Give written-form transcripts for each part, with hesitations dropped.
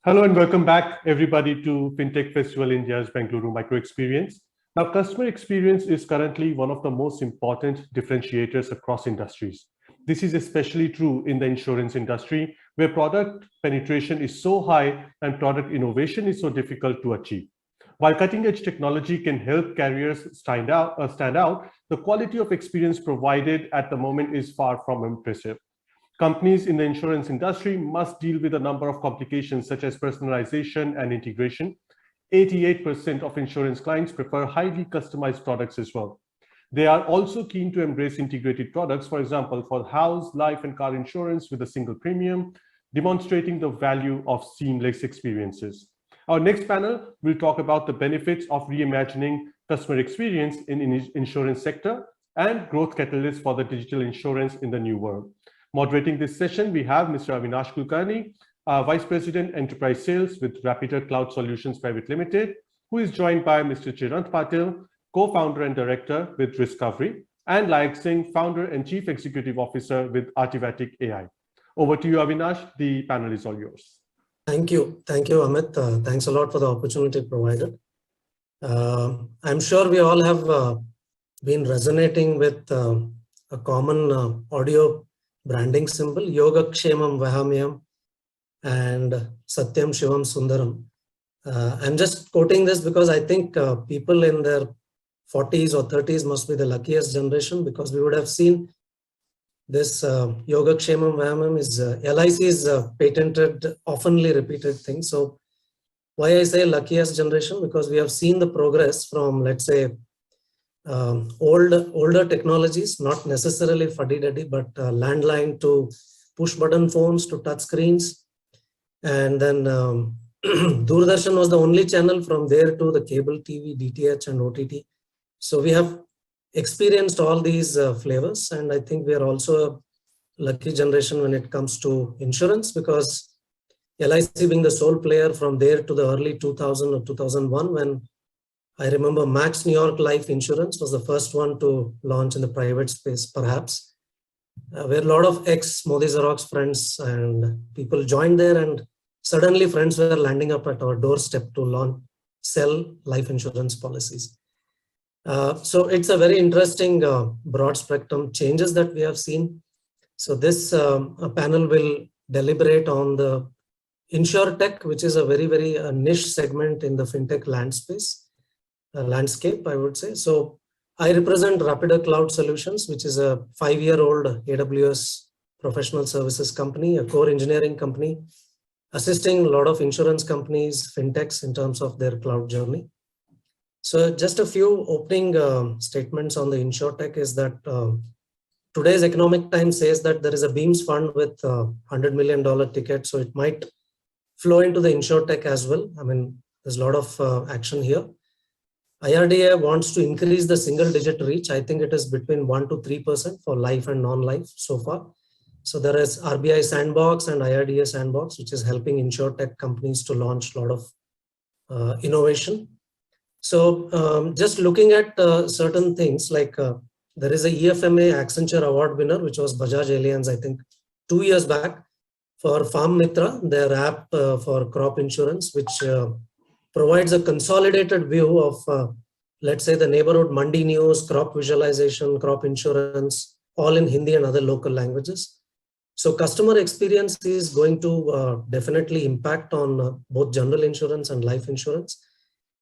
Hello and welcome back, everybody, to FinTech Festival India's Bengaluru Micro Experience. Now, customer experience is currently one of the most important differentiators across industries. This is especially true in the insurance industry, where product penetration is so high and product innovation is so difficult to achieve. While cutting-edge technology can help carriers stand out, the quality of experience provided at the moment is far from impressive. Companies in the insurance industry must deal with a number of complications such as personalization and integration. 88% of insurance clients prefer highly customized products as well. They are also keen to embrace integrated products, for example, for house, life, and car insurance with a single premium, demonstrating the value of seamless experiences. Our next panel will talk about the benefits of reimagining customer experience in insurance sector and growth catalysts for the digital insurance in the new world. Moderating this session, we have Mr. Avinash Kulkarni, Vice President, Enterprise Sales with Rapyder Cloud Solutions Private Limited, who is joined by Mr. Chiranth Patil, Co-founder and Director with Riskcovry, and Layak Singh, Founder and Chief Executive Officer with Artivatic.ai. Over to you, Avinash. The panel is all yours. Thank you, Amit. Thanks a lot for the opportunity provided. I'm sure we all have been resonating with a common audio branding symbol, Yogakshemam Vahamyam and Satyam Shivam Sundaram. I'm just quoting this because I think people in their 40s or 30s must be the luckiest generation, because we would have seen this Yogakshemam Vahamyam is LIC's patented, oftenly repeated thing. So why I say luckiest generation? Because we have seen the progress from, let's say, older technologies, not necessarily fuddy-duddy, but landline to push button phones to touch screens. And then Doordarshan was the only channel. From there to the cable TV, DTH and OTT. So we have experienced all these flavors, and I think we are also a lucky generation when it comes to insurance, because LIC being the sole player from there to the early 2000 or 2001, when I remember Max New York Life Insurance was the first one to launch in the private space, perhaps, where a lot of ex-Modi Xerox friends and people joined there, and suddenly friends were landing up at our doorstep to sell life insurance policies. So it's a very interesting broad spectrum changes that we have seen. So this panel will deliberate on the InsurTech, which is a very, very niche segment in the FinTech landscape, I would say. So I represent Rapyder Cloud Solutions, which is a 5-year-old AWS professional services company, a core engineering company, assisting a lot of insurance companies, FinTechs in terms of their cloud journey. So just a few opening statements on the InsurTech is that today's Economic Times says that there is a Beams fund with $100 million ticket. So it might flow into the InsurTech as well. I mean, there's a lot of action here. IRDA wants to increase the single-digit reach. I think it is between 1 to 3% for life and non-life so far. So there is RBI Sandbox and IRDA Sandbox, which is helping InsurTech companies to launch a lot of innovation. So just looking at certain things, like there is a EFMA Accenture Award winner, which was Bajaj Allianz, I think 2 years back, for Farm Mitra, their app for crop insurance, which provides a consolidated view of, let's say, the neighborhood mandi news, crop visualization, crop insurance, all in Hindi and other local languages. So customer experience is going to definitely impact on both general insurance and life insurance.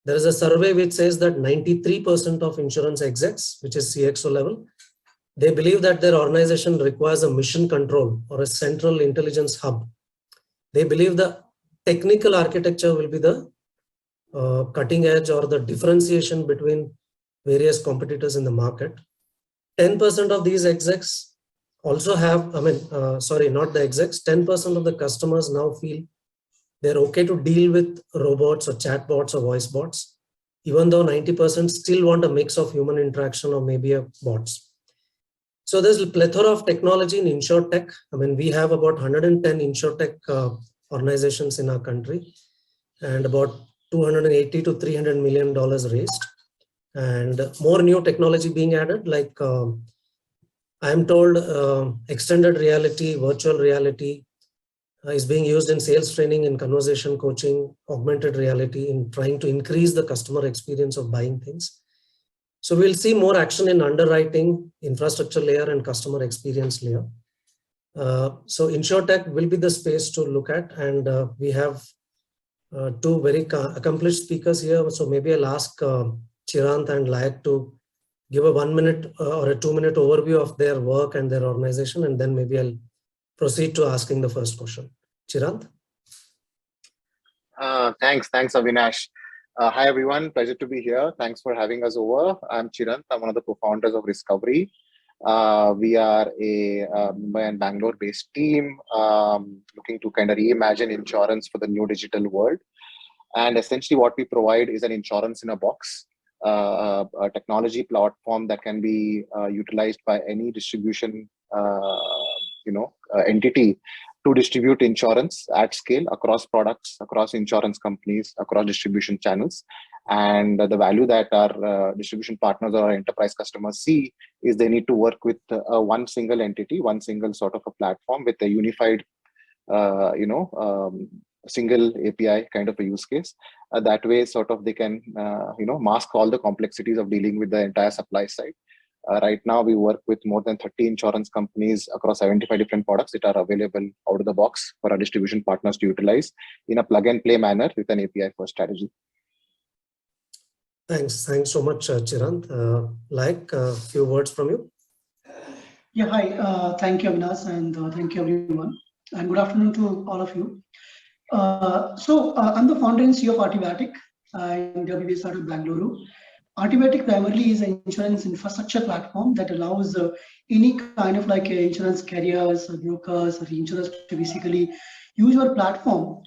There is a survey which says that 93% of insurance execs, which is CXO level, they believe that their organization requires a mission control or a central intelligence hub. They believe the technical architecture will be the cutting edge or the differentiation between various competitors in the market. 10% of these execs also have, sorry, not the execs, 10% of the customers now feel they're okay to deal with robots or chatbots or voice bots, even though 90% still want a mix of human interaction or maybe a bots. So there's a plethora of technology in InsurTech. I mean, we have about 110 InsurTech organizations in our country, and about $280 to $300 million raised, and more new technology being added, like I'm told extended reality, virtual reality, is being used in sales training, in conversation coaching, augmented reality, in trying to increase the customer experience of buying things. So we'll see more action in underwriting, infrastructure layer, and customer experience layer. So InsurTech will be the space to look at, and we have two very accomplished speakers here. So maybe I'll ask Chiranth and Layak to give a 1 minute or a 2 minute overview of their work and their organization, and then maybe I'll proceed to asking the first question. Chiranth? Thanks, Avinash. Hi, everyone. Pleasure to be here. Thanks for having us over. I'm Chiranth. I'm one of the co-founders of Riskcovry. We are a Mumbai and Bangalore-based team looking to kind of reimagine insurance for the new digital world. And essentially what we provide is an insurance in a box, a technology platform that can be utilized by any distribution entity to distribute insurance at scale across products, across insurance companies, across distribution channels. And the value that our distribution partners or our enterprise customers see is they need to work with one single entity, one single sort of a platform with a unified, single API kind of a use case. That way, sort of they can, mask all the complexities of dealing with the entire supply side. Right now, we work with more than 30 insurance companies across 75 different products that are available out of the box for our distribution partners to utilize in a plug and play manner with an API first strategy. Thanks so much, Chiranth. Layak, a few words from you. Yeah, hi. Thank you, Avinash, and thank you, everyone. And good afternoon to all of you. I'm the founder and CEO of Artivatic, and we based out of Bangalore. Artivatic primarily is an insurance infrastructure platform that allows any kind of like insurance carriers, or brokers, or insurers to basically use our platform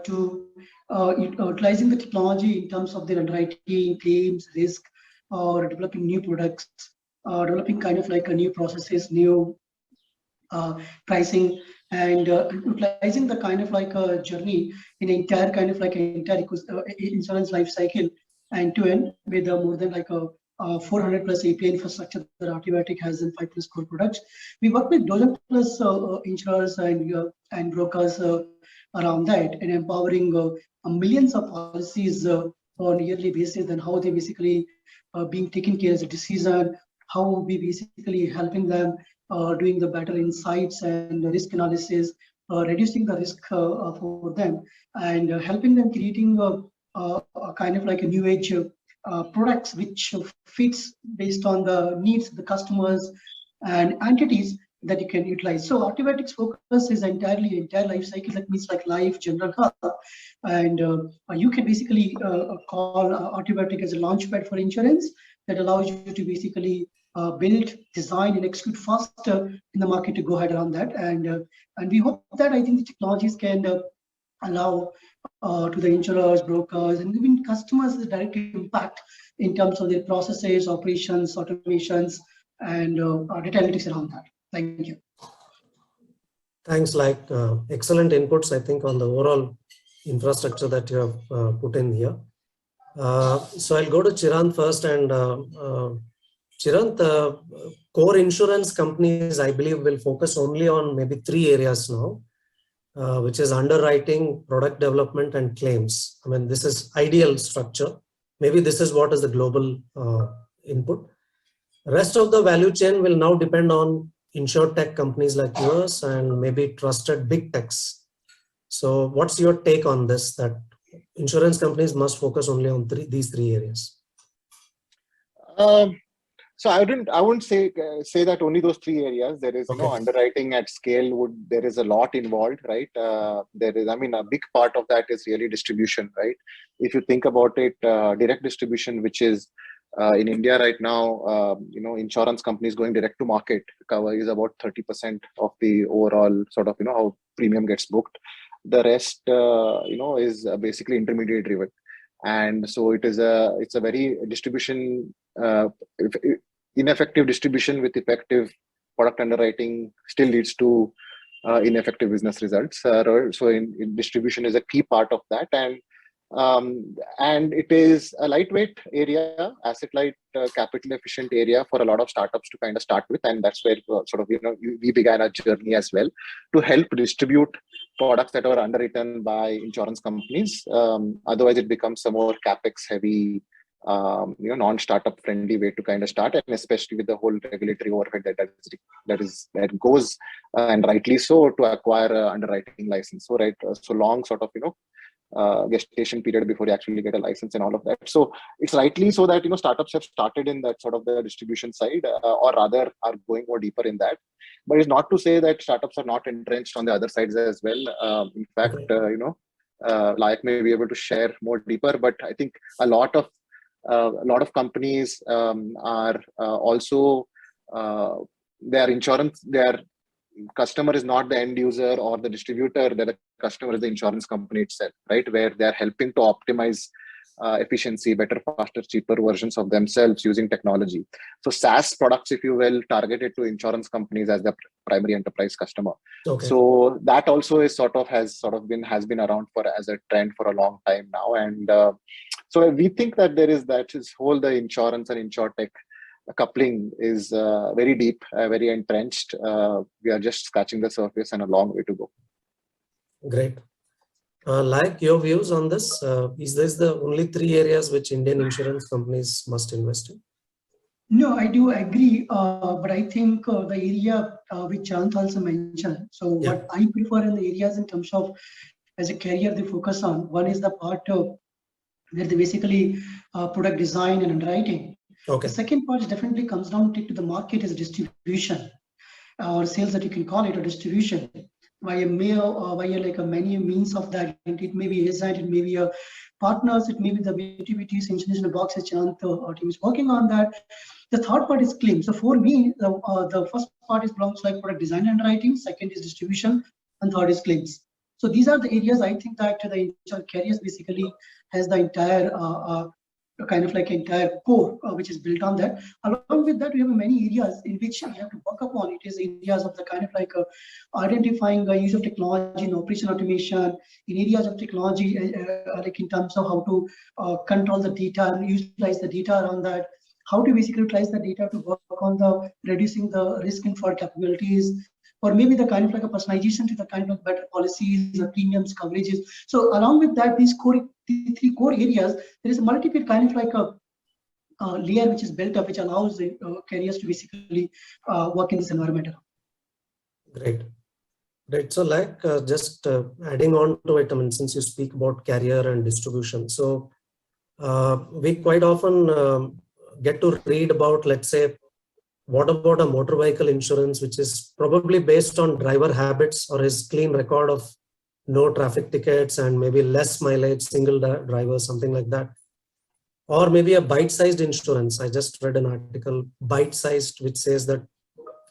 to utilizing the technology in terms of their underwriting, claims, risk, or developing new products, developing kind of like a new processes, new pricing, and utilizing the kind of like a journey in an entire kind of like entire insurance life cycle end to end with more than like a 400 plus API infrastructure that Artivatic has in 5 plus core products. We work with dozen plus insurers and brokers around that, and empowering millions of policies on a yearly basis, and how they basically being taken care as a decision, how we basically helping them doing the better insights and risk analysis, reducing the risk for them, and helping them creating a kind of like a new age products which fits based on the needs of the customers and entities that you can utilize. So Artivatic's focus is entirely entire life cycle. That means like life, general health, and you can basically call Artivatic as a launchpad for insurance that allows you to basically build, design, and execute faster in the market to go ahead around that. And we hope that I think the technologies can allow to the insurers, brokers, and even customers the direct impact in terms of their processes, operations, automations, and data analytics around that. Thank you. Thanks, Layak. Excellent inputs, I think, on the overall infrastructure that you have put in here. So I'll go to Chiranth first, and Chiranth, core insurance companies, I believe, will focus only on maybe 3 areas now, which is underwriting, product development, and claims. I mean, this is ideal structure. Maybe this is what is the global input. Rest of the value chain will now depend on InsurTech companies like yours and maybe trusted big techs. So what's your take on this, that insurance companies must focus only on these 3 areas? So I wouldn't say that only those 3 areas. There is, underwriting at scale. There is a lot involved, right? There is, a big part of that is really distribution, right? If you think about it, direct distribution, which is in India right now, insurance companies going direct to market cover is about 30% of the overall sort of, how premium gets booked. The rest, is basically intermediary driven. And so it's a very distribution, ineffective distribution with effective product underwriting still leads to ineffective business results. So in distribution is a key part of that. And it is a lightweight area, asset light, capital efficient area for a lot of startups to kind of start with. And that's where sort of, we began our journey as well to help distribute products that are underwritten by insurance companies. Otherwise, it becomes a more capex heavy, non-startup friendly way to kind of start, and especially with the whole regulatory overhead that goes, and rightly so, to acquire an underwriting license. So so long sort of gestation period before you actually get a license and all of that. So it's rightly so that startups have started in that sort of the distribution side, or rather are going more deeper in that. But it's not to say that startups are not entrenched on the other sides as well. In fact, Layak may be able to share more deeper, but I think a lot of companies are also their insurance, their customer is not the end user or the distributor, the customer is the insurance company itself, right? Where they're helping to optimize efficiency, better, faster, cheaper versions of themselves using technology. So SaaS products, if you will, targeted to insurance companies as their primary enterprise customer. Okay. So that also is has been around as a trend for a long time now. And so we think that the insurance and InsurTech coupling is very deep, very entrenched. We are just scratching the surface and a long way to go. Great. Like your views on this, is this the only 3 areas which Indian insurance companies must invest in? No, I do agree, but I think the area which Chiranth also mentioned, so what I prefer in the areas in terms of as a career they focus on, one is the part where they basically product design and underwriting. Okay. The second part definitely comes down to the market is distribution or sales, that you can call it, or distribution via mail or via like a many means of that. It may be agent, it may be a partners, it may be the B2B solutions in the box. Chiranth, our team is working on that. The third part is claim. So for me, the first part is belongs like product design and writing, second is distribution, and third is claims. So these are the areas I think that the insurance carriers basically has the entire kind of like entire core which is built on that. Along with that, we have many areas in which we have to work upon. It is areas of the kind of like identifying the use of technology in operation automation, in areas of technology like in terms of how to control the data and utilize the data around that, how to basically utilize the data to work on the reducing the risk and fraud capabilities, or maybe the kind of like a personalization to the kind of better policies, the premiums, coverages. So along with that, these 3 core areas, there is a multiple kind of like a layer which is built up, which allows the carriers to basically work in this environment. Great. So like just adding on to it, I mean, since you speak about carrier and distribution, so we quite often get to read about, let's say, what about a motor vehicle insurance, which is probably based on driver habits or his clean record of no traffic tickets and maybe less mileage, single driver, something like that. Or maybe a bite-sized insurance. I just read an article, bite-sized, which says that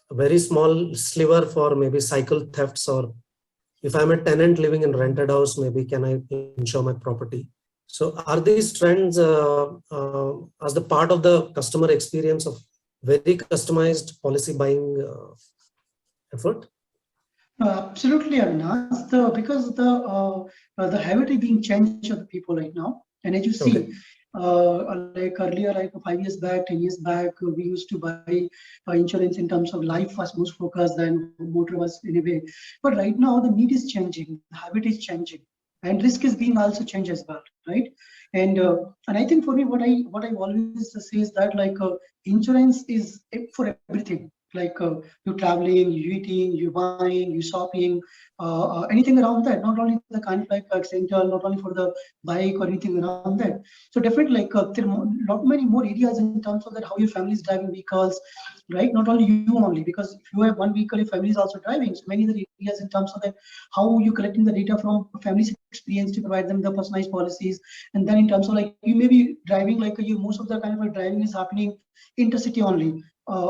a very small sliver for maybe cycle thefts, or if I'm a tenant living in rented house, maybe can I insure my property? So are these trends as the part of the customer experience of very customized policy buying effort? Absolutely, Avinash. Because the habit is being changed of the people right now, and as you see, like earlier, like 5 years back, 10 years back, we used to buy insurance in terms of life was most focused than motor was in a way. But right now, the need is changing, the habit is changing, and risk is being also changed as well, right? And I think for me, what I always say is that like insurance is for everything. Like you're traveling, you eating, you buying, you shopping, anything around that. Not only the kind of like accidental, not only for the bike or anything around that. So definitely like there are not many more areas in terms of that how your family is driving vehicles, right? Not only you only, because if you have one vehicle, your family is also driving. So many other areas in terms of that how you collecting the data from family's experience to provide them the personalized policies, and then in terms of like you may be driving like you most of the kind of like driving is happening intercity only.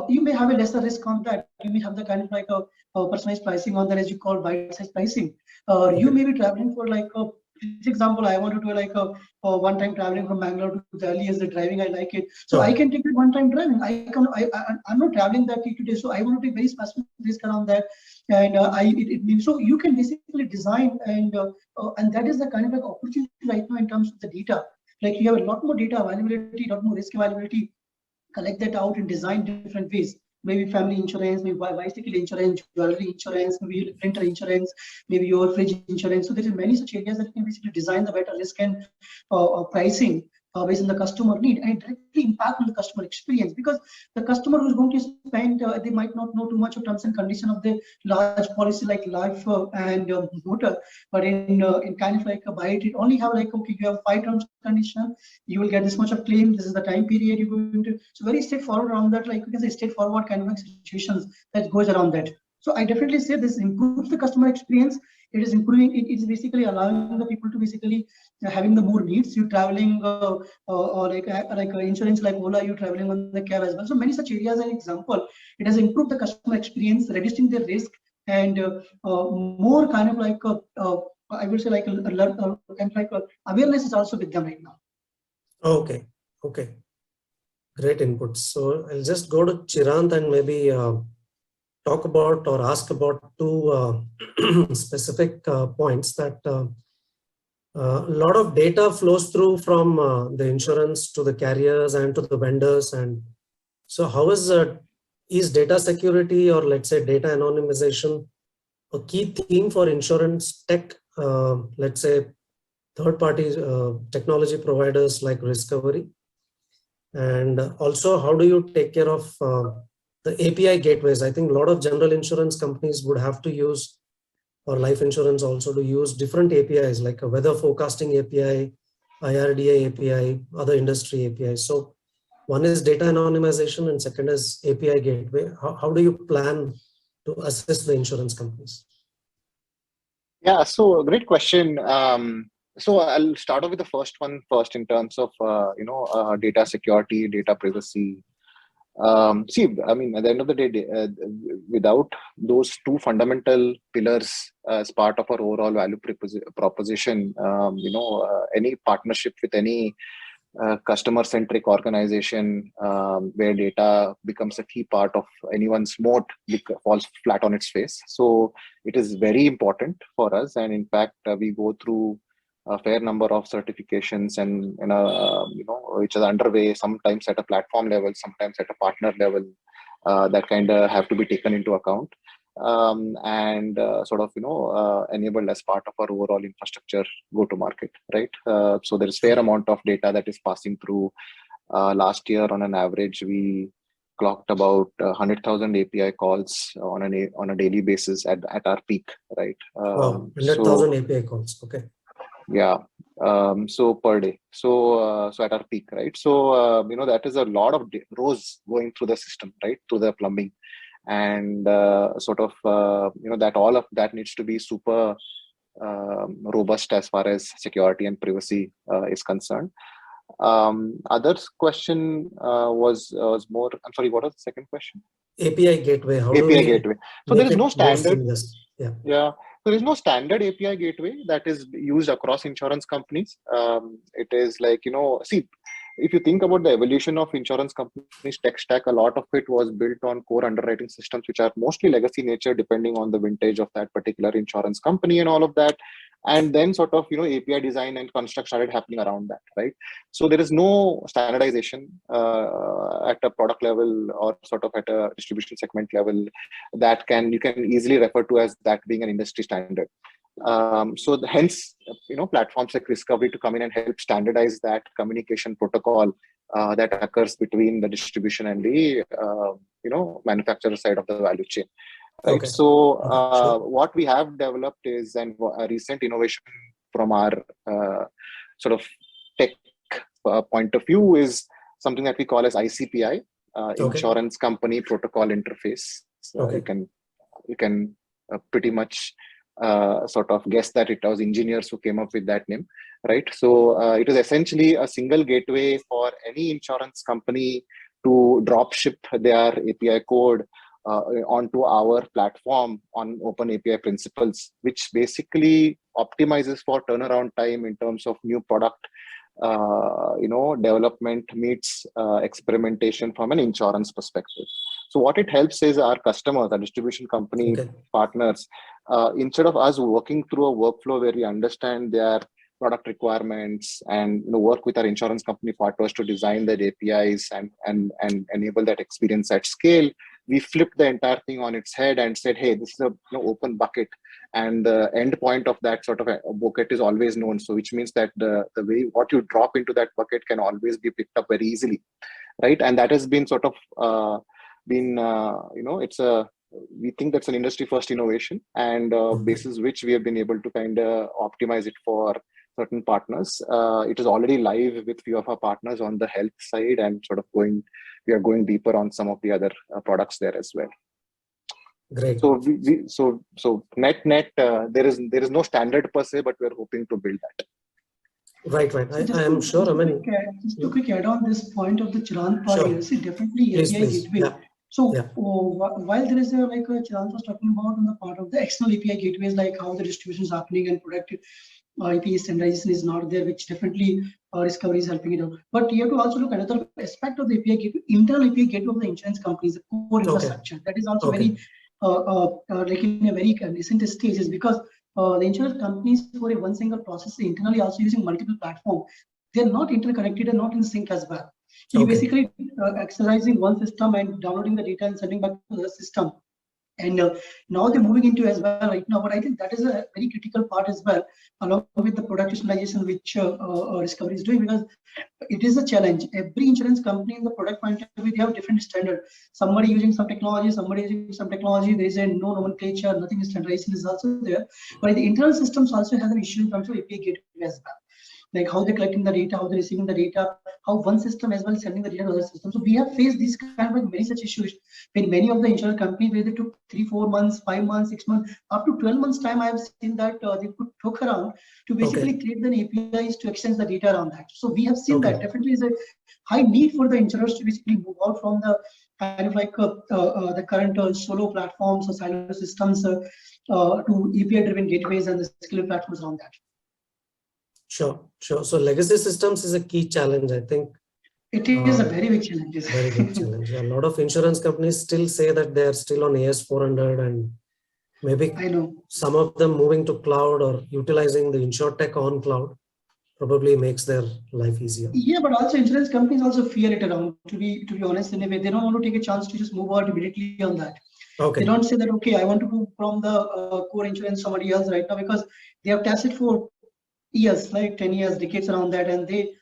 You may have a lesser risk on that. You may have the kind of like a personalized pricing on that, as you call bite-size pricing. You may be traveling for like a, for example, I want to do like a one-time traveling from Bangalore to Delhi as the driving. I like it, so I can take it one-time driving. I'm not traveling that today, so I want to take very specific risk around that, and so you can basically design and that is the kind of like opportunity right now in terms of the data. Like you have a lot more data availability, a lot more risk availability. Collect that out and design different ways. maybe family insurance, maybe bicycle insurance, jewelry insurance, maybe printer insurance, maybe your fridge insurance. So there are many such areas that can basically design the better risk and pricing based on the customer need, and it directly impact on the customer experience, because the customer who's going to spend, they might not know too much of terms and condition of the large policy like life and motor, but in kind of like a buy it only have like, okay, you have 5 terms and condition, you will get this much of claim, this is the time period you're going to. So very straightforward around that, like we can say straightforward kind of situations that goes around that. So I definitely say this improves the customer experience. It is improving. It is basically allowing the people to basically having the more needs. You traveling or like insurance like Ola, you traveling on the cab as well. So many such areas. An example, it has improved the customer experience, reducing the risk, and more kind of like I would say like awareness is also with them right now. Okay. Great input. So I'll just go to Chiranth and maybe talk about or ask about 2 specific points that a lot of data flows through from the insurance to the carriers and to the vendors. And so how is data security, or let's say data anonymization, a key theme for insurance tech, let's say third-party technology providers like Riskcovry? And also, how do you take care of the API gateways? I think a lot of general insurance companies would have to use, or life insurance also, to use different APIs like a weather forecasting API, IRDA API, other industry APIs. So one is data anonymization and second is API gateway. How do you plan to assist the insurance companies? Yeah, so great question. So I'll start off with the first one first in terms of data security, data privacy. See, I mean, at the end of the day, without those 2 fundamental pillars as part of our overall value proposition, any partnership with any customer-centric organization where data becomes a key part of anyone's moat falls flat on its face. So it is very important for us, and in fact, we go through a fair number of certifications and which is underway, sometimes at a platform level, sometimes at a partner level, that kind of have to be taken into account and enabled as part of our overall infrastructure go to market, right? So there is fair amount of data that is passing through. Last year, on an average, we clocked about 100,000 API calls on a daily basis at our peak, right? 100,000 API calls. Okay. Yeah. So per day. So at our peak, right? So that is a lot of rows going through the system, right? Through the plumbing, and that all of that needs to be super robust as far as security and privacy is concerned. Other question was more. I'm sorry. What was the second question? API gateway. How API gateway. So there is no standard. Yeah. So there is no standard API gateway that is used across insurance companies. It is like, see, if you think about the evolution of insurance companies' tech stack, a lot of it was built on core underwriting systems, which are mostly legacy nature, depending on the vintage of that particular insurance company and all of that. And then API design and construct started happening around that, right? So there is no standardization at a product level or at a distribution segment level that you can easily refer to as that being an industry standard. Hence, platforms like Riskcovry to come in and help standardize that communication protocol that occurs between the distribution and the manufacturer side of the value chain. Right. Okay. So sure. What we have developed is a recent innovation from our tech point of view is something that we call as ICPI, Insurance Company Protocol Interface. You can pretty much guess that it was engineers who came up with that name, right? So it is essentially a single gateway for any insurance company to drop ship their API code onto our platform on open API principles, which basically optimizes for turnaround time in terms of new product development meets experimentation from an insurance perspective. So what it helps is our customers, our distribution company partners, instead of us working through a workflow where we understand their product requirements and work with our insurance company partners to design their APIs and enable that experience at scale, we flipped the entire thing on its head and said, hey, this is a open bucket, and the end point of that sort of a bucket is always known. So which means that the way what you drop into that bucket can always be picked up very easily, right? And that has been sort of it's a, we think that's an industry first innovation, and basis which we have been able to kind of optimize it for certain partners. It is already live with few of our partners on the health side, and sort of we are going deeper on some of the other products there as well. Great. So net there is no standard per se, but we're hoping to build that. Right. So I am sure. Just to quick add on this point of the Chiranth part, Sure. see, definitely Please. gateway. Yeah. So while there is a Chiranth was talking about on the part of the external API gateways, like how the distribution is happening and product API standardization is not there, which definitely Riskcovry is helping it out. But you have to also look at another aspect of the API gateway, internal API gateway of the insurance companies, the core infrastructure. That is also very like in a very nascent stages, because the insurance companies for a one single process internally also using multiple platforms. They're not interconnected and not in sync as well. So you basically accessing one system and downloading the data and sending back to the system. And now they're moving into as well right now. But I think that is a very critical part as well, along with the product personalization which Riskcovry is doing, because it is a challenge. Every insurance company in the product point of view, they have different standard. Somebody using some technology, somebody using some technology. There is a no nomenclature, nothing is standardization is also there. But the internal systems also has an issue in terms of API gateway as well. Like how they're collecting the data, how they're receiving the data, how one system as well is sending the data to other systems. So we have faced these kind of many such issues in many of the insurance companies where they took 3-4 months, 5 months, 6 months, up to 12 months time. I have seen that they took around to basically create the APIs to extend the data around that. So we have seen that definitely is a high need for the insurers to basically move out from the kind of like the current solo platforms or silo systems to API-driven gateways and the scalable platforms around that. Sure. So legacy systems is a key challenge, I think. It is a very big challenge. Very big challenge. A lot of insurance companies still say that they are still on AS400, and maybe some of them moving to cloud or utilizing the InsurTech on cloud probably makes their life easier. Yeah, but also insurance companies also fear it around. To be honest, in a way, they don't want to take a chance to just move out immediately on that. They don't say that, okay, I want to move from the core insurance somebody else right now, because they have tested for years, like 10 years, decades around that, and they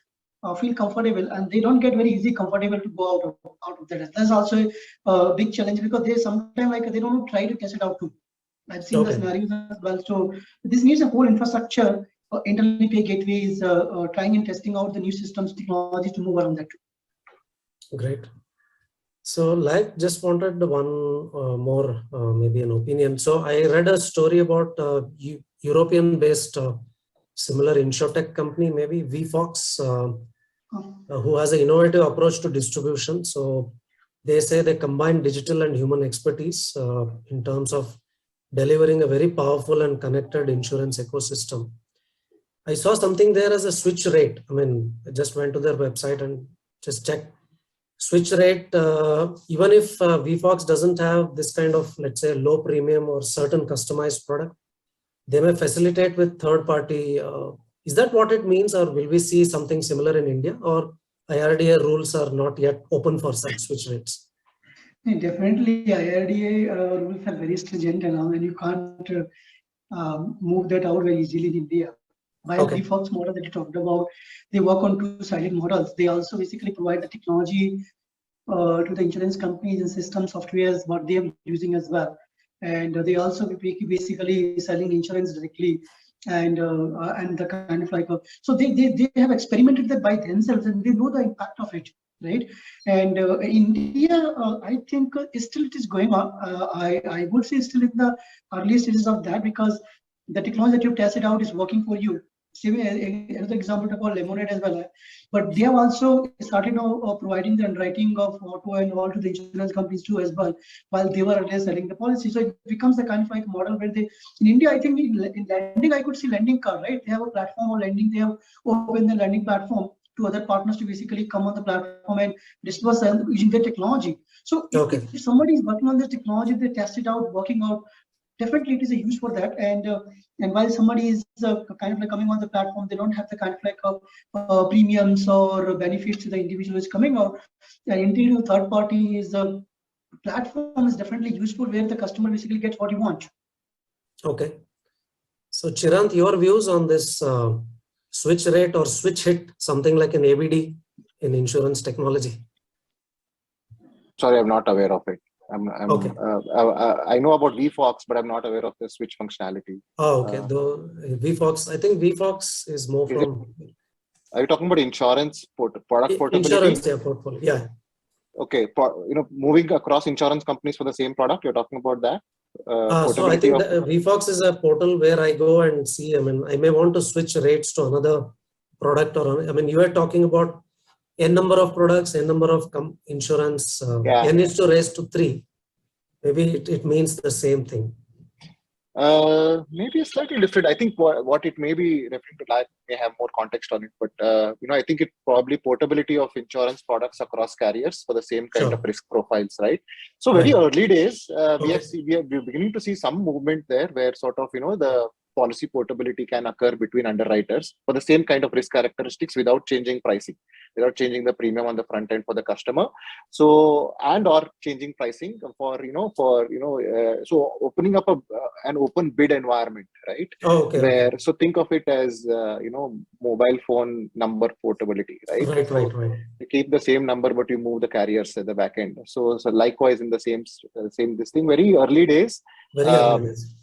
feel comfortable, and they don't get very easy comfortable to go out of that. That's also a big challenge, because they sometimes they don't try to test it out too. I've seen the scenarios as well. So this needs a whole infrastructure, internal API gateways, trying and testing out the new systems, technologies to move around that too. Great. So Layak, just wanted one more, maybe an opinion. So I read a story about European-based similar InsurTech company, maybe VFox, who has an innovative approach to distribution. So they say they combine digital and human expertise in terms of delivering a very powerful and connected insurance ecosystem. I saw something there as a switch rate. I mean, I just went to their website and just checked. Switch rate, even if VFox doesn't have this kind of, let's say, low premium or certain customized product, they may facilitate with third party. Is that what it means, or will we see something similar in India, or IRDA rules are not yet open for such switch rates? Definitely, IRDA rules are very stringent and you can't move that out very easily in India. While the VFox model that you talked about, they work on two-sided models. They also basically provide the technology to the insurance companies and system softwares what they are using as well. And they also basically selling insurance directly, and the kind of so they have experimented that by themselves, and they know the impact of it, right? And India, I think still it is going on. I would say still in the early stages of that, because the technology that you tested out is working for you. Same another example to call Lemonade as well, but they have also started now providing the underwriting of auto and all to the insurance companies too as well, while they were earlier selling the policy. So it becomes the kind of like model where they, in India, I think in lending, I could see lending card, right? They have a platform of lending. They have opened the lending platform to other partners to basically come on the platform and disperse using their technology. So if somebody is working on this technology, they test it out, working out, definitely it is a use for that. And while somebody is kind of like coming on the platform, they don't have the kind of like premiums or benefits to the individual is coming out. And indeed, third party is platform is definitely useful where the customer basically gets what he wants. Okay. So Chiranth, your views on this switch rate or switch hit, something like an ABD in insurance technology? Sorry, I'm not aware of it. Okay. I know about VFox, but I'm not aware of the switch functionality. Oh, okay. Though VFox, I think VFox is more from. Are you talking about insurance product portability? Insurance, yeah, portfolio. Yeah. Okay, moving across insurance companies for the same product. You're talking about that. So I think VFox is a portal where I go and see. I mean, I may want to switch rates to another product, or I mean, you are talking about n number of products, n number of insurance. N is to raise to 3. Maybe it means the same thing. Maybe slightly different. I think what it may be referring to, Layak may have more context on it, but I think it probably portability of insurance products across carriers for the same kind of risk profiles, right? So very early days, we're beginning to see some movement there, where sort of the policy portability can occur between underwriters for the same kind of risk characteristics without changing pricing, without changing the premium on the front end for the customer. So, and or changing pricing for so opening up an open bid environment, right? Where so think of it as mobile phone number portability, right? Right. You keep the same number, but you move the carriers at the back end. So likewise in the same this thing, very early days. Very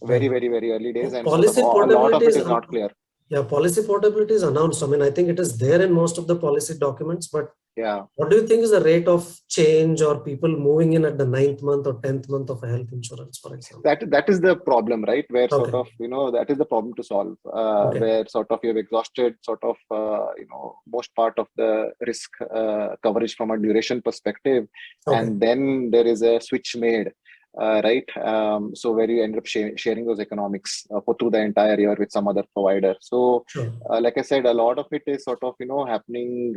early days, and policy a lot of it is not clear. Yeah, policy portability is announced. I mean, I think it is there in most of the policy documents, but yeah, what do you think is the rate of change or people moving in at the 9th month or 10th month of a health insurance, for example? That is the problem, right? Where sort of that is the problem to solve. Where sort of you've exhausted sort of most part of the risk coverage from a duration perspective, and then there is a switch made. Right, so where you end up sharing those economics through the entire year with some other provider. So, like I said, a lot of it is sort of happening,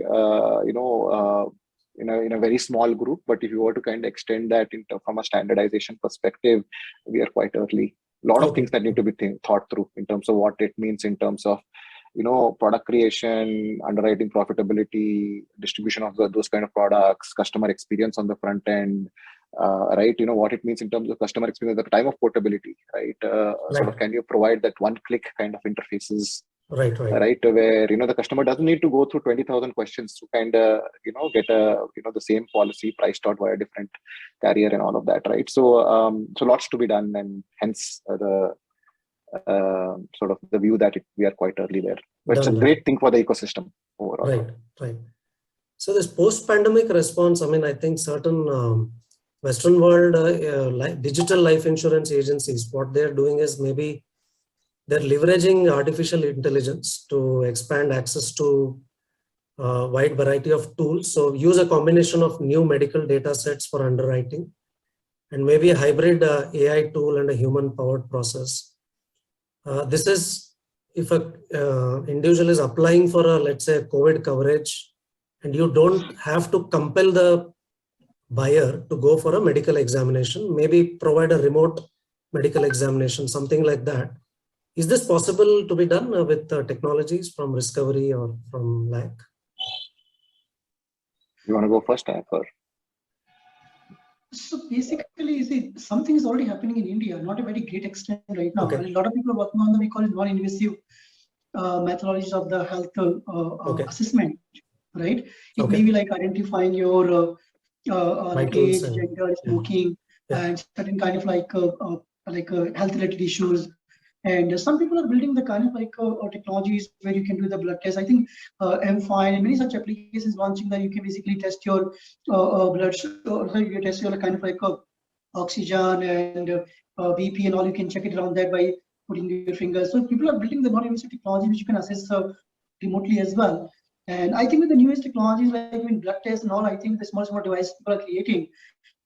in a very small group. But if you were to kind of extend that from a standardization perspective, we are quite early. A lot of things that need to be thought through in terms of what it means in terms of product creation, underwriting profitability, distribution of those kind of products, customer experience on the front end. Right, what it means in terms of customer experience at the time of portability, right? Sort of, can you provide that one-click kind of interfaces, right? Where the customer doesn't need to go through 20,000 questions to kind of get the same policy priced out by a different carrier and all of that, right? So so lots to be done, and hence the sort of the view that we are quite early there. But it's a great thing for the ecosystem overall. Right. So this post-pandemic response, I mean, I think certain Western world digital life insurance agencies, what they're doing is maybe they're leveraging artificial intelligence to expand access to a wide variety of tools. So use a combination of new medical data sets for underwriting and maybe a hybrid AI tool and a human powered process. This is if a individual is applying for a, let's say, COVID coverage, and you don't have to compel the buyer to go for a medical examination, maybe provide a remote medical examination, something like that. Is this possible to be done with technologies from Riskcovry or from Layak? You want to go first, or? So basically, see, something is already happening in India, not a very great extent right now. A lot of people are working on the, we call it non-invasive methodologies of the health assessment, right? It may be like identifying your age, gender, smoking, and certain kind of like health-related issues. And some people are building the kind of like technologies where you can do the blood test. I think M5 and many such applications launching that you can basically test your blood sugar, you test your kind of like oxygen and BP and all. You can check it around that by putting your fingers. So people are building the non-invasive technology which you can assess remotely as well. And I think with the newest technologies like even blood tests and all, I think the small devices people are creating.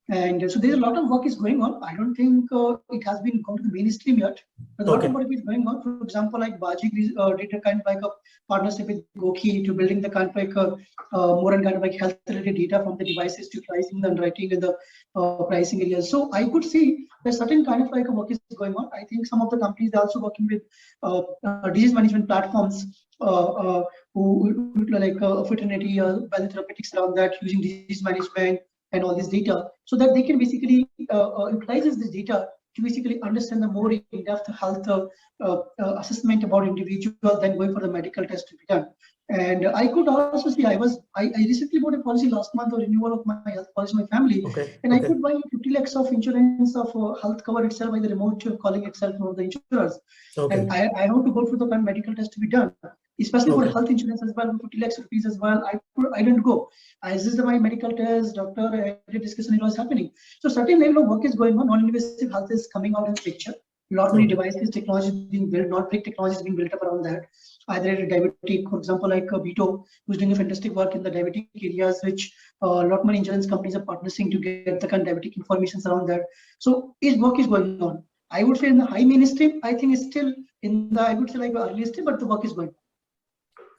And so there's a lot of work is going on. I don't think it has been gone to the mainstream yet, but a lot of work is going on. For example, like Bajik did a kind of like a partnership with Goki to building the kind of like more and kind of like health related data from the devices to pricing the underwriting and the pricing areas. So I could see there's certain kind of like a work is going on. I think some of the companies are also working with disease management platforms who like fraternity, value therapeutics around that using disease management. and all this data, so that they can basically utilizes this data to basically understand the more in-depth health assessment about individual than going for the medical test to be done. And I could also see, I recently bought a policy last month, or renewal of my health policy in my family, and I could buy 50 lakhs of insurance of health cover itself by the remote calling itself from the insurers. And I have to go through the medical test to be done, especially for health insurance as well, 50 lakhs rupees as well. I didn't go. This is my medical test, doctor, discussion, it was happening. So certain level of work is going on. Non-invasive health is coming out in the picture. Lot many devices, technology being built, not big technologies being built up around that. Either a diabetic, for example, like Bito, who's doing a fantastic work in the diabetic areas, which a lot many insurance companies are partnering to get the kind of diabetic information around that. So his work is going on. I would say in the high mainstream, I think it's still in the, I would say like the early stage, but the work is going.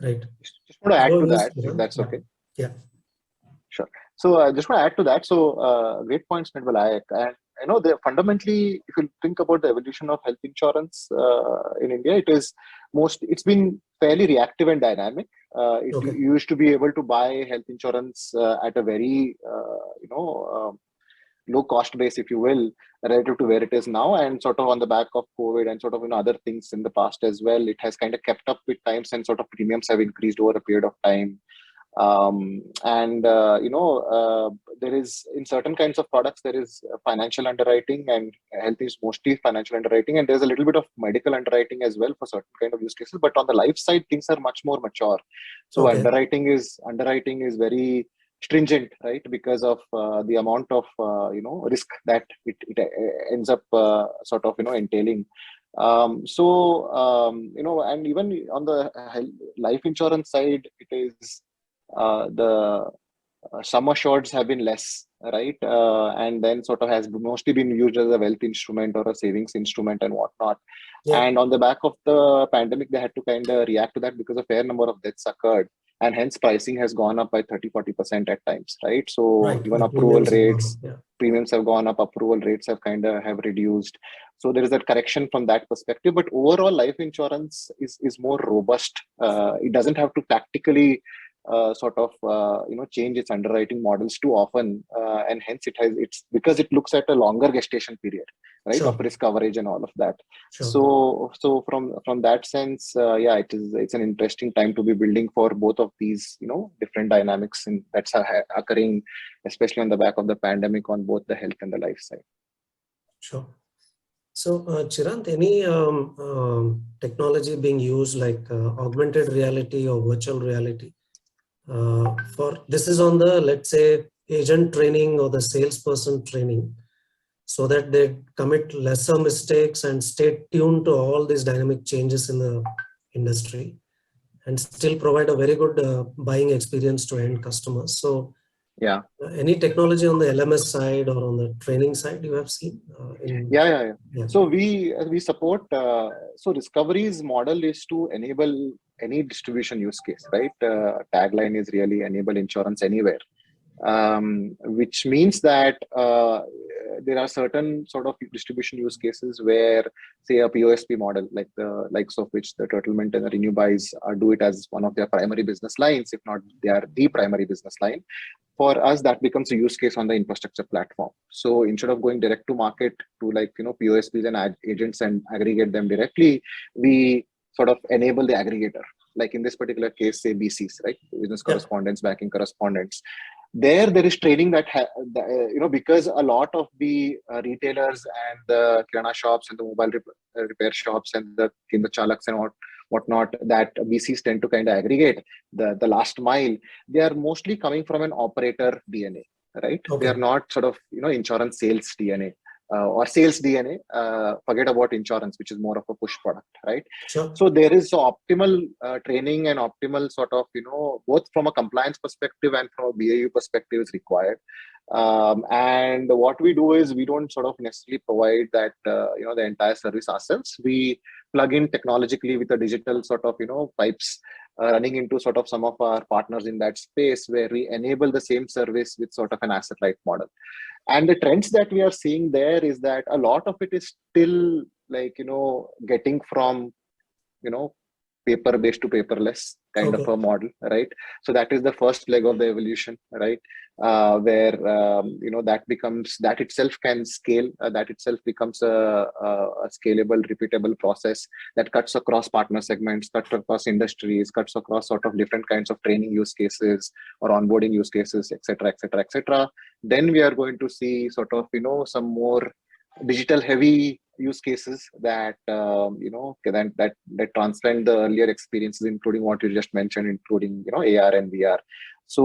Right. Just want to add to that, if that's okay. Yeah. Sure. So I just want to add to that. So great points made by Layak. And I know that fundamentally, if you think about the evolution of health insurance in India, it's been fairly reactive and dynamic. You used to be able to buy health insurance at a very, low cost base, if you will, relative to where it is now, and sort of on the back of COVID and sort of other things in the past as well, it has kind of kept up with times, and sort of premiums have increased over a period of time. There is, in certain kinds of products, there is financial underwriting, and health is mostly financial underwriting, and there's a little bit of medical underwriting as well for certain kind of use cases. But on the life side, things are much more mature. So underwriting is very stringent, right? Because of the amount of risk that it ends up entailing. And even on the life insurance side, it is the sum assureds have been less, right? And then sort of has mostly been used as a wealth instrument or a savings instrument and whatnot. Yeah. And on the back of the pandemic, they had to kind of react to that because a fair number of deaths occurred. And hence pricing has gone up by 30-40% at times, right? So even approval rates, premiums have gone up, approval rates have reduced. So there is a correction from that perspective. But overall, life insurance is more robust. It doesn't have to tactically change its underwriting models too often, and hence it's because it looks at a longer gestation period, right, of risk coverage and all of that. So from that sense, it's an interesting time to be building for both of these, different dynamics, and that's occurring, especially on the back of the pandemic, on both the health and the life side. Sure. So, Chiranth, any technology being used like augmented reality or virtual reality? For this is on the, let's say, agent training or the salesperson training, so that they commit lesser mistakes and stay tuned to all these dynamic changes in the industry, and still provide a very good buying experience to end customers. So yeah, any technology on the LMS side or on the training side you have seen? Yeah. So we support, so Riskcovry's model is to enable any distribution use case, right? Tagline is really enable insurance anywhere, which means that there are certain sort of distribution use cases where, say, a POSP model, like the likes of which the Turtlement and the Renew Buys do it as one of their primary business lines, if not they are the primary business line. For us, that becomes a use case on the infrastructure platform. So instead of going direct to market to POSPs and agents and aggregate them directly, we sort of enable the aggregator. Like in this particular case, say BCs, right? Business correspondents, banking correspondents. There is training that, because a lot of the retailers and the kirana shops and the mobile repair shops and the chalaks and whatnot that BCs tend to kind of aggregate the last mile, they are mostly coming from an operator DNA, right? They are not sort of, insurance sales DNA. Or sales DNA, forget about insurance, which is more of a push product, right? Sure. So there is optimal training and optimal sort of, both from a compliance perspective and from a BAU perspective is required. And what we do is we don't sort of necessarily provide that, the entire service ourselves. We plug in technologically with a digital sort of, pipes running into sort of some of our partners in that space, where we enable the same service with sort of an asset-light model. And the trends that we are seeing there is that a lot of it is still getting from, paper-based to paperless kind of a model, right? So that is the first leg of the evolution, right? Where that itself can scale, that itself becomes a scalable, repeatable process that cuts across partner segments, cuts across industries, cuts across sort of different kinds of training use cases or onboarding use cases, etc., etc., etc. Then we are going to see sort of some more digital heavy use cases that that transcend the earlier experiences, including what you just mentioned, including AR and VR. So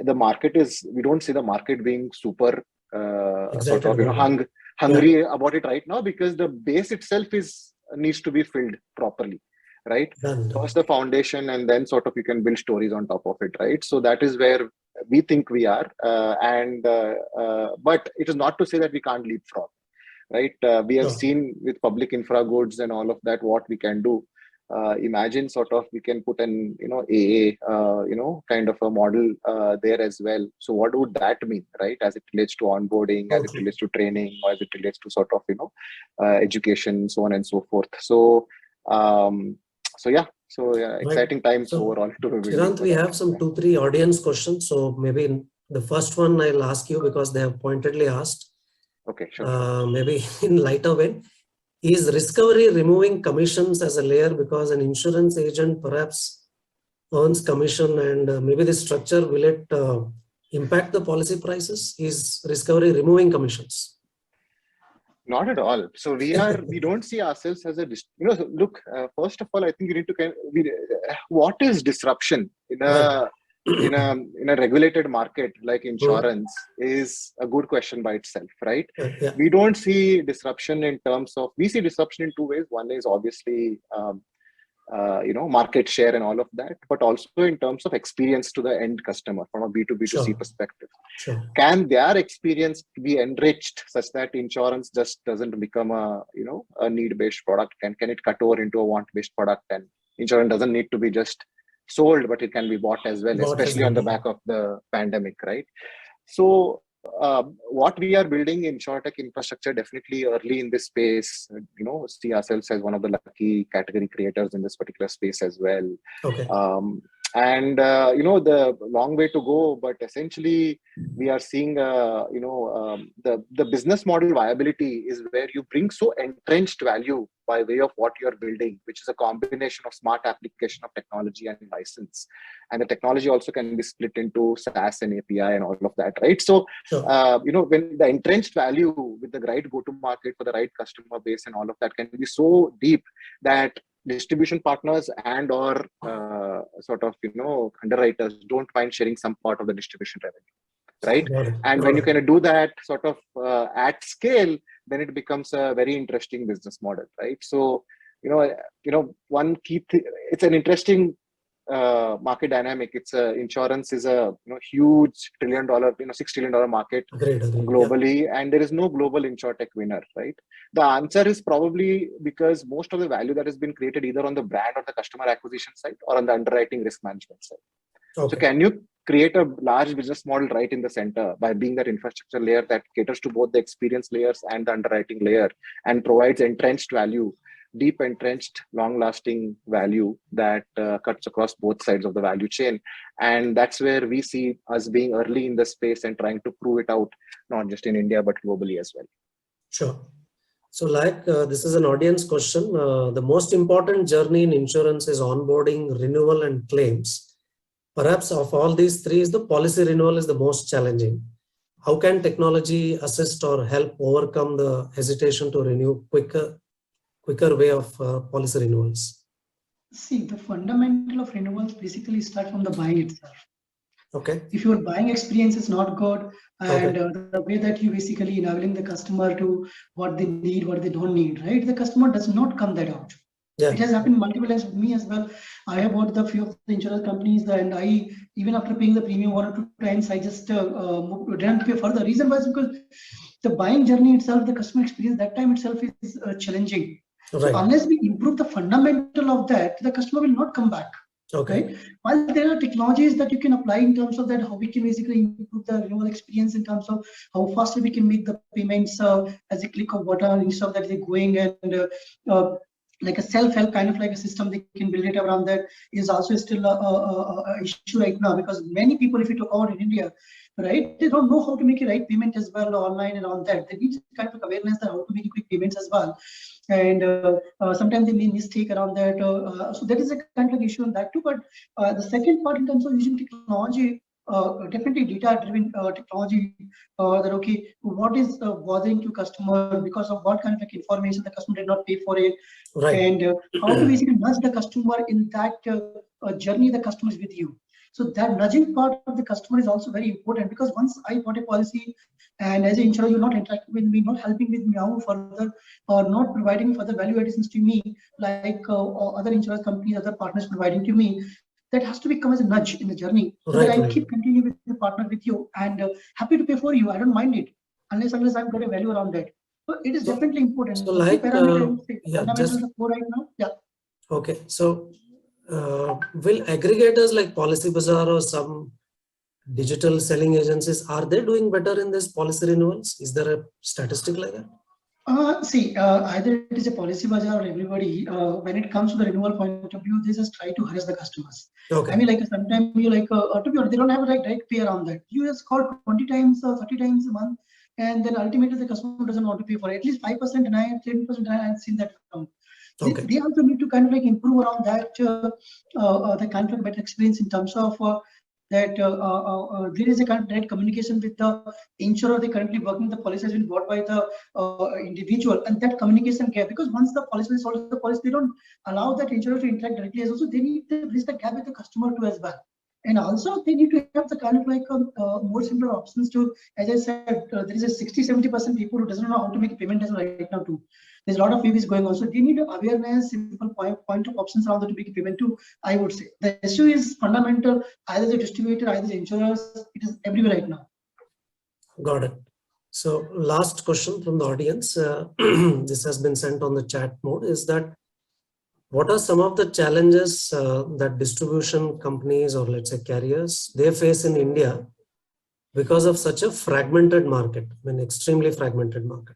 the market we don't see the market being super sort of hungry about it right now, because the base itself needs to be filled properly, right? First the foundation, and then sort of you can build stories on top of it, right? So that is where we think we are, but it is not to say that we can't leapfrog, right? We have seen with public infra goods and all of that what we can do. Imagine sort of we can put an AA kind of a model there as well. So what would that mean, right? As it relates to onboarding, as it relates to training, or as it relates to sort of education, so on and so forth. So exciting times overall. Chiranth, we have some 2-3 audience questions. So maybe the first one I'll ask you because they have pointedly asked. Okay, sure. Maybe in lighter vein, is Riskcovry removing commissions as a layer because an insurance agent perhaps earns commission, and maybe this structure, will it impact the policy prices? Is Riskcovry removing commissions? Not at all. So we don't see ourselves as a, look, first of all, I think you need to what is disruption in a regulated market like insurance is a good question by itself, right? We don't see disruption in terms of, we see disruption in 2 ways. One is obviously market share and all of that, but also in terms of experience to the end customer from a B2B2C perspective. Can their experience be enriched such that insurance just doesn't become a need-based product? Can it cut over into a want-based product, and insurance doesn't need to be just sold, but it can be bought as well, especially on the back of the pandemic, right? So what we are building in InsurTech infrastructure, definitely early in this space, see ourselves as one of the lucky category creators in this particular space as well. The long way to go, but essentially we are seeing the business model viability is where you bring so entrenched value by way of what you're building, which is a combination of smart application of technology and license. And the technology also can be split into SaaS and API and all of that, right? So, when the entrenched value with the right go-to-market for the right customer base and all of that can be so deep that distribution partners and or underwriters don't mind sharing some part of the distribution revenue, right? And when you can do that sort of at scale, then it becomes a very interesting business model, right? So one key it's an interesting market dynamic. It's insurance is a huge $1 trillion, $6 trillion market globally, and there is no global InsurTech winner, right? The answer is probably because most of the value that has been created either on the brand or the customer acquisition side or on the underwriting risk management side. So can you create a large business model right in the center by being that infrastructure layer that caters to both the experience layers and the underwriting layer and provides entrenched value, deep entrenched, long-lasting value that cuts across both sides of the value chain. And that's where we see us being early in the space and trying to prove it out, not just in India, but globally as well. Sure. So Layak, this is an audience question. The most important journey in insurance is onboarding, renewal, and claims. Perhaps of all these three, the policy renewal is the most challenging. How can technology assist or help overcome the hesitation to renew quicker way of policy renewals? See, the fundamental of renewals basically start from the buying itself. Okay. If your buying experience is not good, and the way that you basically enabling the customer to what they need, what they don't need, right? The customer does not come that out. It has happened multiple times with me as well. I have bought the few of the insurance companies, and I, even after paying the premium 1 or 2 times, I just didn't pay further. The reason was because the buying journey itself, the customer experience, that time itself is challenging. So unless we improve the fundamental of that, the customer will not come back. Right? While there are technologies that you can apply in terms of that, how we can basically improve the renewal experience in terms of how faster we can make the payments as a click of button instead of that they're going and like a self-help kind of like a system they can build it around that is also still a issue right now, because many people, if you talk about in India, right, they don't know how to make a right payment as well online and all that. They need kind of awareness that how to make quick payments as well, and sometimes they make mistake around that. So that is a kind of issue on that too. But the second part in terms of using technology, definitely data-driven technology. That okay, what is bothering to customer because of what kind of like information the customer did not pay for it, Right. and how to basically nudge the customer in that journey the customer is with you. So that nudging part of the customer is also very important, because once I bought a policy and as an insurer you're not interacting with me, not helping with me out further, or not providing further value additions to me like other insurance companies, other partners providing to me, that has to become as a nudge in the journey, so that I keep continuing with the partner with you and happy to pay for you. I don't mind it unless I've got a value around that. So it is definitely important. So like, fundamentals of core right now. Yeah. Okay. So will aggregators like Policy Bazaar or some digital selling agencies, are they doing better in this policy renewals? Is there a statistic like that? Either it is a Policy Bazaar or everybody, when it comes to the renewal point of view, they just try to harass the customers. Okay. I mean, like sometimes you like, to be honest, they don't have a right pay around that. You just call 20 times or 30 times a month, and then ultimately the customer doesn't want to pay for it. At least 5% deny, 10% deny, I've seen that come. Okay. They also need to kind of like improve around that, the kind of better experience in terms of that there is a kind of direct communication with the insurer. They currently working, the policy has been bought by the individual, and that communication gap, because once the policy is sold, the policy, they don't allow that insurer to interact directly. Also, they need to bridge the gap with the customer too as well. And also they need to have the kind of like more simpler options to, as I said, there is a 60-70% people who doesn't know how to make a payment as well right now too. There's a lot of fees going on. So they need awareness, simple point of options around to make a payment too, I would say. The issue is fundamental, either the distributor, either the insurers, it is everywhere right now. Got it. So last question from the audience, this has been sent on the chat mode, is that what are some of the challenges that distribution companies or let's say carriers, they face in India because of such a fragmented market, extremely fragmented market?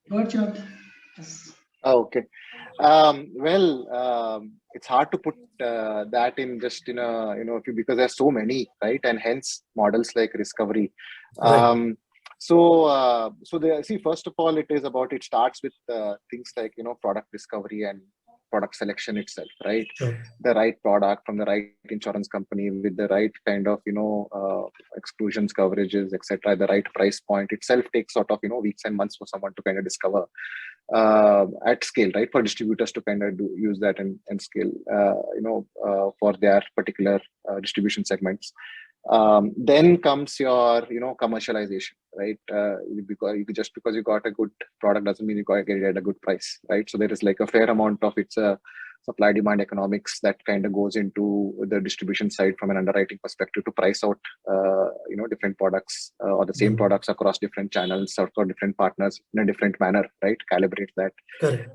Chiranth. Yes. Okay. It's hard to put that in just in a, because there's so many, right? And hence models like Riskcovry. Right. So first of all, it starts with things like, product discovery and product selection itself, right? Sure. The right product from the right insurance company with the right kind of, exclusions, coverages, etc. The right price point itself takes sort of, weeks and months for someone to kind of discover at scale, right? For distributors to kind of use that and scale, for their particular distribution segments. Then comes your, commercialization, right? Because you got a good product doesn't mean you got to get it at a good price, right? So there is like a fair amount of supply demand economics that kind of goes into the distribution side from an underwriting perspective to price out, different products or the same products across different channels or for different partners in a different manner, right? Calibrate that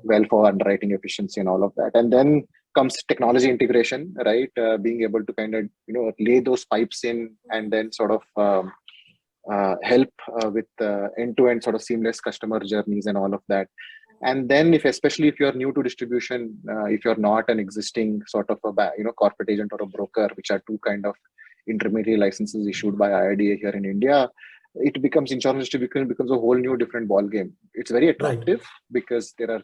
well for underwriting efficiency and all of that. And then comes technology integration, right? Being able to kind of, lay those pipes in and then sort of help with end-to-end sort of seamless customer journeys and all of that. And then especially if you're new to distribution, if you're not an existing sort of a corporate agent or a broker, which are two kind of intermediary licenses issued by IRDA here in India, it becomes insurance distribution becomes a whole new different ball game. It's very attractive because there are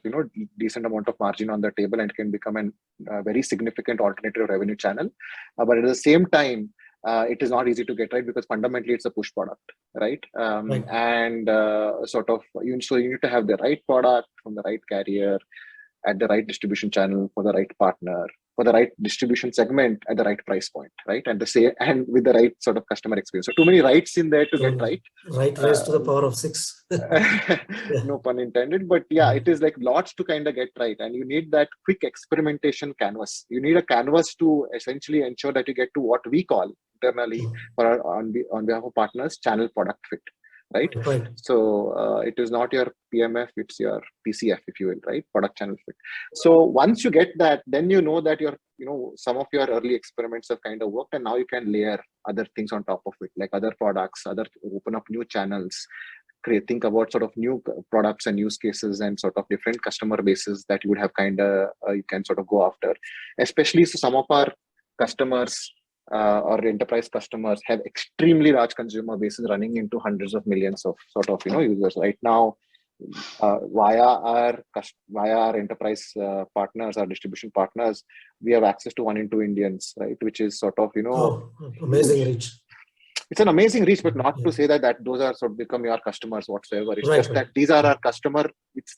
decent amount of margin on the table and can become a very significant alternative revenue channel. But at the same time, it is not easy to get right because fundamentally it's a push product, right? And sort of so you need to have the right product from the right carrier at the right distribution channel for the right partner for the right distribution segment at the right price point, right? And with the right sort of customer experience. So too many rights in there to get right. Right raised to the power of 6. No pun intended, but yeah, it is like lots to kind of get right, and you need that quick experimentation canvas. You need a canvas to essentially ensure that you get to what we call internally on behalf of partners channel product fit. Right. So it is not your PMF, it's your PCF, if you will, right? Product channel fit. So once you get that, then you know that some of your early experiments have kind of worked, and now you can layer other things on top of it, like other products, open up new channels, think about sort of new products and use cases and sort of different customer bases that you would have you can sort of go after. Especially so some of our customers or enterprise customers have extremely large consumer bases running into hundreds of millions of sort of users right now. Via our enterprise partners, our distribution partners, we have access to 1 in 2 Indians, right? Which is sort of amazing reach. It's an amazing reach, but not to say that those are sort of become your customers whatsoever. It's just that these are our customer.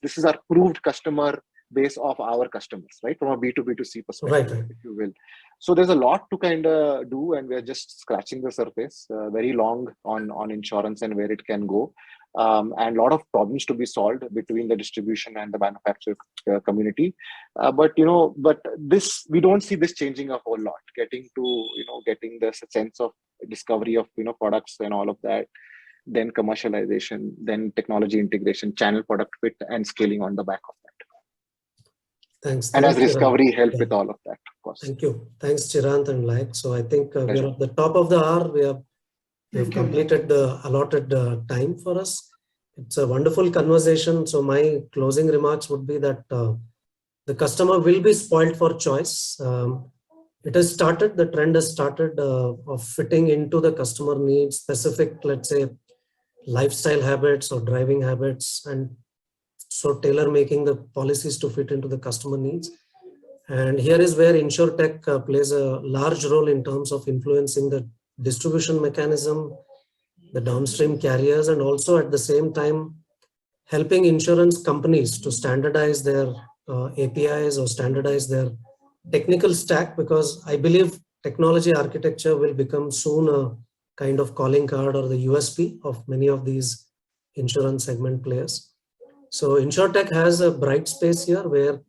This is our proved customer base of our customers, right? From a B2B2C perspective, if you will. So there's a lot to kind of do, and we're just scratching the surface. Very long on insurance and where it can go. And a lot of problems to be solved between the distribution and the manufacturer community. But this, we don't see this changing a whole lot. Getting the sense of discovery of products and all of that, then commercialization, then technology integration, channel product fit, and scaling on the back of that. Thanks. And as Riskcovry help with all of that, of course. Thank you. Thanks, Chiranth and Layak. So I think we're at the top of the hour. We have completed the allotted time for us. It's a wonderful conversation. So my closing remarks would be that the customer will be spoiled for choice. It has started, the trend has started of fitting into the customer needs, specific, let's say, lifestyle habits or driving habits, and so tailor making the policies to fit into the customer needs. And here is where InsurTech plays a large role in terms of influencing the distribution mechanism, the downstream carriers, and also at the same time helping insurance companies to standardize their APIs or standardize their technical stack, because I believe technology architecture will become soon a kind of calling card or the USP of many of these insurance segment players. So InsurTech has a bright space here where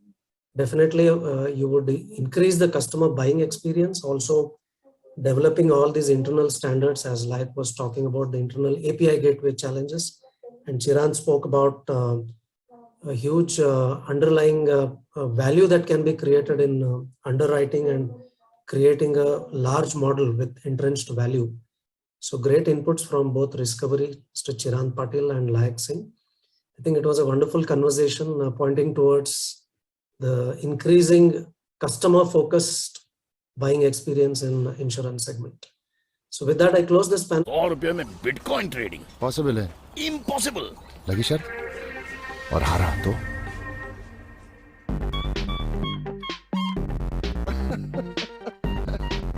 definitely you would increase the customer buying experience, also developing all these internal standards, as Layak was talking about the internal API gateway challenges. And Chiranth spoke about a huge underlying value that can be created in underwriting and creating a large model with entrenched value. So great inputs from both Riskcovry, Mr. Chiranth Patil and Layak Singh. I think it was a wonderful conversation pointing towards the increasing customer-focused buying experience in the insurance segment. So with that, I close this panel. ₹100 में Bitcoin trading possible है, impossible. लगी शर्त और हारा तो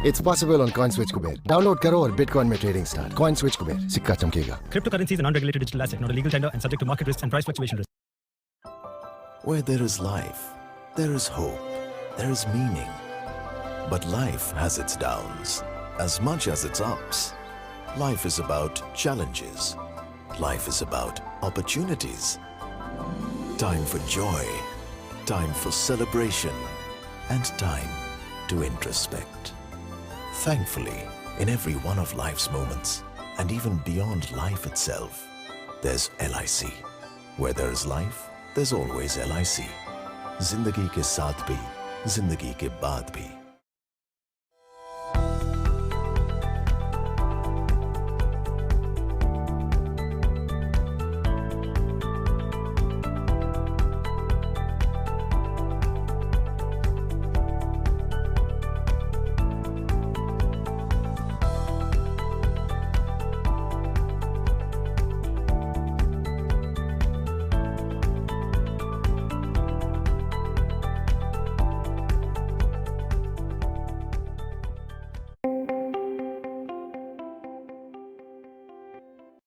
It's possible on CoinSwitch Kuber. Download करो और Bitcoin में trading start. CoinSwitch Kuber, सिक्का चमकेगा. Cryptocurrency is an unregulated digital asset, not a legal tender and subject to market risks and price fluctuation risk. Where there is life, there is hope, there is meaning. But life has its downs as much as its ups. Life is about challenges. Life is about opportunities. Time for joy, time for celebration, and time to introspect. Thankfully, in every one of life's moments, and even beyond life itself, there's LIC. Where there is life, there's always LIC. Zindagi ke saath bhi, zindagi ke baad bhi.